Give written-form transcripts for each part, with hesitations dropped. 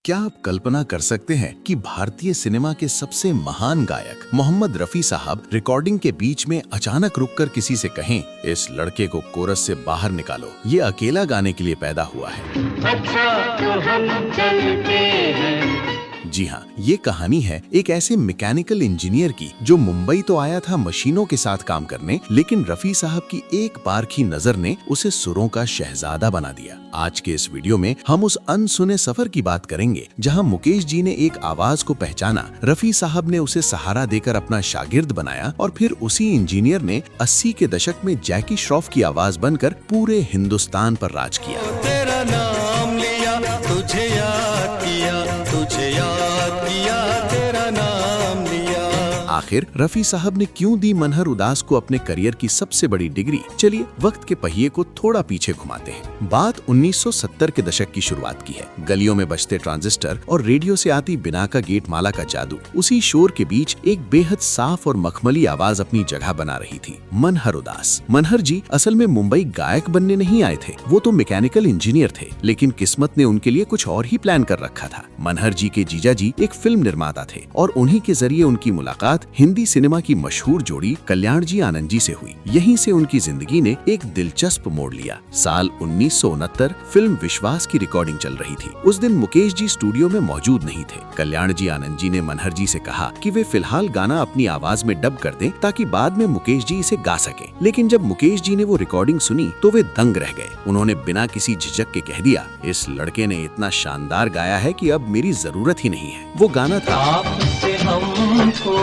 क्या आप कल्पना कर सकते हैं कि भारतीय सिनेमा के सबसे महान गायक मोहम्मद रफी साहब रिकॉर्डिंग के बीच में अचानक रुककर किसी से कहें, इस लड़के को कोरस से बाहर निकालो, ये अकेला गाने के लिए पैदा हुआ है। अच्छा तो हम चलते हैं। जी हाँ, ये कहानी है एक ऐसे मैकेनिकल इंजीनियर की जो मुंबई तो आया था मशीनों के साथ काम करने, लेकिन रफी साहब की एक बार की नजर ने उसे सुरों का शहजादा बना दिया। आज के इस वीडियो में हम उस अनसुने सफर की बात करेंगे जहां मुकेश जी ने एक आवाज को पहचाना, रफी साहब ने उसे सहारा देकर अपना शागिर्द बनाया और फिर उसी इंजीनियर ने 80 के दशक में जैकी श्रॉफ की आवाज बनकर पूरे हिंदुस्तान पर राज किया। तेरा नाम लिया, तुझे याद किया, तुझे याद किया, तेरा नाम लिया। आखिर रफी साहब ने क्यों दी मनहर उदास को अपने करियर की सबसे बड़ी डिग्री? चलिए वक्त के पहिए को थोड़ा पीछे घुमाते हैं। बात 1970 के दशक की शुरुआत की है। गलियों में बजते ट्रांजिस्टर और रेडियो से आती बिना का गेट माला का जादू, उसी शोर के बीच एक बेहद साफ और मखमली आवाज अपनी जगह बना रही थी, मनहर उदास। मनहर जी असल में मुंबई गायक बनने नहीं आए थे, वो तो मैकेनिकल इंजीनियर थे, लेकिन किस्मत ने उनके लिए कुछ और ही प्लान कर रखा था। मनहर जी के जीजा जी एक फिल्म निर्माता थे और उन्हीं के जरिए उनकी मुलाकात हिंदी सिनेमा की मशहूर जोड़ी कल्याण जी आनंद जी से हुई। यहीं से उनकी जिंदगी ने एक दिलचस्प मोड़ लिया। साल 1969 फिल्म विश्वास की रिकॉर्डिंग चल रही थी। उस दिन मुकेश जी स्टूडियो में मौजूद नहीं थे। कल्याण जी आनंद जी ने मनहर जी से कहा कि वे फिलहाल गाना अपनी आवाज में डब कर दें ताकि बाद में मुकेश जी इसे गा सके। लेकिन जब मुकेश जी ने वो रिकॉर्डिंग सुनी तो वे दंग रह गए। उन्होंने बिना किसी झिझक के कह दिया, इस लड़के ने इतना शानदार गाया है कि अब मेरी जरूरत ही नहीं है। वो गाना था आपसे हमको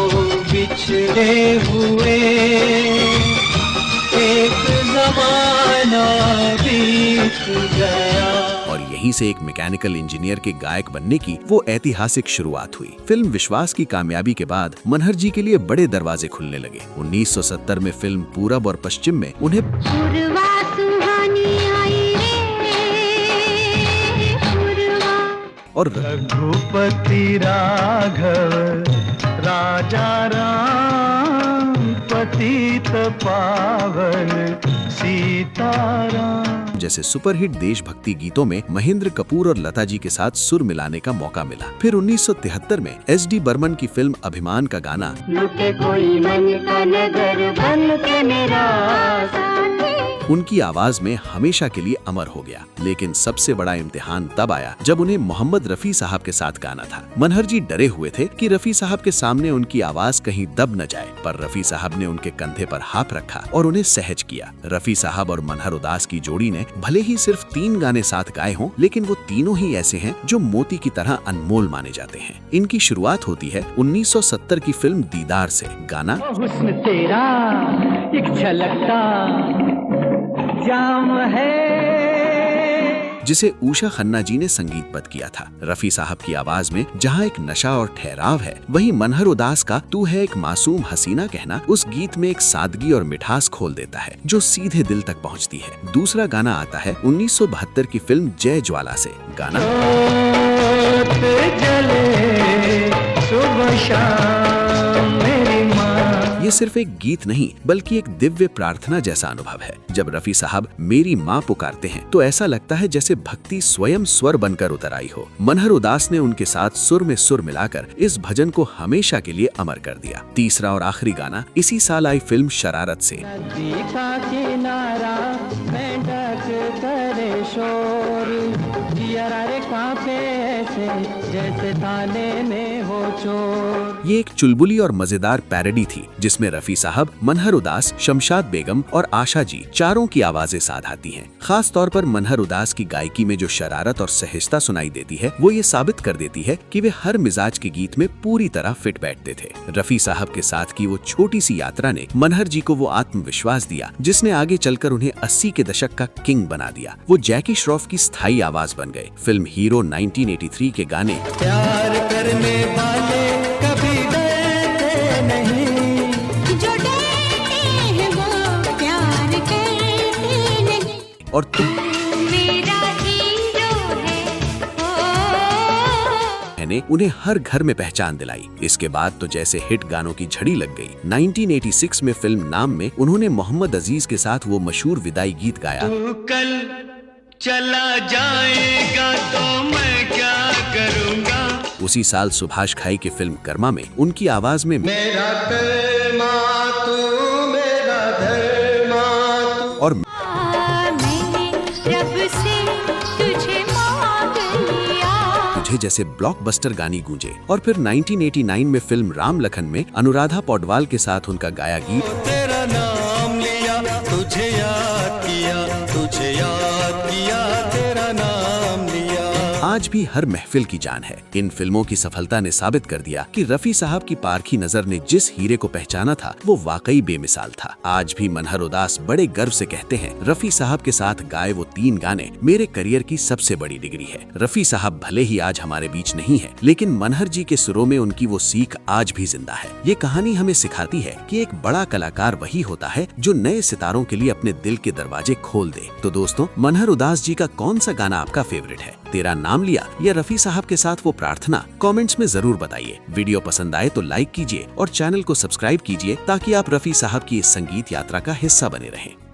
बिछड़े हुए एक ज़माना बीत गया। और यहीं से एक मैकेनिकल इंजीनियर के गायक बनने की वो ऐतिहासिक शुरुआत हुई। फिल्म विश्वास की कामयाबी के बाद मनहर जी के लिए बड़े दरवाजे खुलने लगे। 1970 में फिल्म पूरब और पश्चिम में उन्हें और रघुपति राघव राजा राम पतित पावन सीताराम जैसे सुपरहिट देशभक्ति गीतों में महेंद्र कपूर और लता जी के साथ सुर मिलाने का मौका मिला। फिर 1973 में एस.डी. बर्मन की फिल्म अभिमान का गाना लुटे कोई मन का नगर बन के मेरा उनकी आवाज में हमेशा के लिए अमर हो गया। लेकिन सबसे बड़ा इम्तिहान तब आया जब उन्हें मोहम्मद रफी साहब के साथ गाना था। मनहर जी डरे हुए थे कि रफी साहब के सामने उनकी आवाज कहीं दब न जाए, पर रफी साहब ने उनके कंधे पर हाथ रखा और उन्हें सहज किया। रफी साहब और मनहर उदास की जोड़ी ने भले ही सिर्फ 3 गाने साथ गाए हों, लेकिन वो तीनों ही ऐसे हैं जो मोती की तरह अनमोल माने जाते हैं। इनकी शुरुआत होती है 1970 की फिल्म दीदार से। गाना हुस्न तेरा एक झलकता जाम है, जिसे उषा खन्ना जी ने संगीतबद्ध किया था। रफी साहब की आवाज में जहां एक नशा और ठहराव है, वहीं मनहर उदास का तू है एक मासूम हसीना कहना उस गीत में एक सादगी और मिठास खोल देता है जो सीधे दिल तक पहुंचती है। दूसरा गाना आता है 1972 की फिल्म जय ज्वाला से। गाना सुबह शाम मेरी माँ। ये सिर्फ एक गीत नहीं बल्कि एक दिव्य प्रार्थना जैसा अनुभव है। जब रफी साहब मेरी माँ पुकारते हैं तो ऐसा लगता है जैसे भक्ति स्वयं स्वर बनकर उतर आई हो। मनहर उदास ने उनके साथ सुर में सुर मिलाकर इस भजन को हमेशा के लिए अमर कर दिया। तीसरा और आखिरी गाना इसी साल आई फिल्म शरारत से। जैसे ताने में हो चोर। ये एक चुलबुली और मजेदार पैरोडी थी जिसमें रफी साहब, मनहर उदास, शमशाद बेगम और आशा जी चारों की आवाजें साथ आती हैं। खास तौर पर मनहर उदास की गायकी में जो शरारत और सहजता सुनाई देती है वो ये साबित कर देती है कि वे हर मिजाज के गीत में पूरी तरह फिट बैठते थे। रफी साहब के साथ की वो छोटी सी यात्रा ने मनहर जी को वो आत्मविश्वास दिया जिसने आगे चलकर उन्हें 80 के दशक का किंग बना दिया। वो जैकी श्रॉफ की स्थायी आवाज बन गए। फिल्म हीरो 1983 के गाने प्यार करने वाले कभी डरते नहीं, जो डरते हैं वो प्यार करते नहीं, और तुम मेरा हीरो है ने उन्हें हर घर में पहचान दिलाई। इसके बाद तो जैसे हिट गानों की झड़ी लग गई। 1986 में फिल्म नाम में उन्होंने मोहम्मद अजीज के साथ वो मशहूर विदाई गीत गाया। तू कल चला जाएगा तो मैं क्या करूंगा। उसी साल सुभाष घाई की फिल्म कर्मा में उनकी आवाज में मेरा कर्मा तू, मेरा धर्मा तू। और मैंने रब से तुझे मांग लिया। तुझे जैसे ब्लॉकबस्टर गाने गूंजे। और फिर 1989 में फिल्म राम लखन में अनुराधा पौडवाल के साथ उनका गाया गीत तेरा नाम लिया, तुझे याद किया, तुझे याद किया, तेरा नाम लिया। आज भी हर महफिल की जान है। इन फिल्मों की सफलता ने साबित कर दिया कि रफी साहब की पारखी नजर ने जिस हीरे को पहचाना था वो वाकई बेमिसाल था। आज भी मनहर उदास बड़े गर्व से कहते हैं, रफी साहब के साथ गाए वो 3 गाने मेरे करियर की सबसे बड़ी डिग्री है। रफी साहब भले ही आज हमारे बीच नहीं है, लेकिन मनहर जी के सुरों में उनकी वो सीख आज भी जिंदा है। ये कहानी हमें सिखाती है कि एक बड़ा कलाकार वही होता है जो नए सितारों के लिए अपने दिल के दरवाजे खोल दे। तो दोस्तों, मनहर उदास जी का कौन सा गाना आपका फेवरेट है? तेरा नाम लिया या रफी साहब के साथ वो प्रार्थना? कमेंट्स में जरूर बताइए। वीडियो पसंद आए तो लाइक कीजिए और चैनल को सब्सक्राइब कीजिए ताकि आप रफी साहब की इस संगीत यात्रा का हिस्सा बने रहें।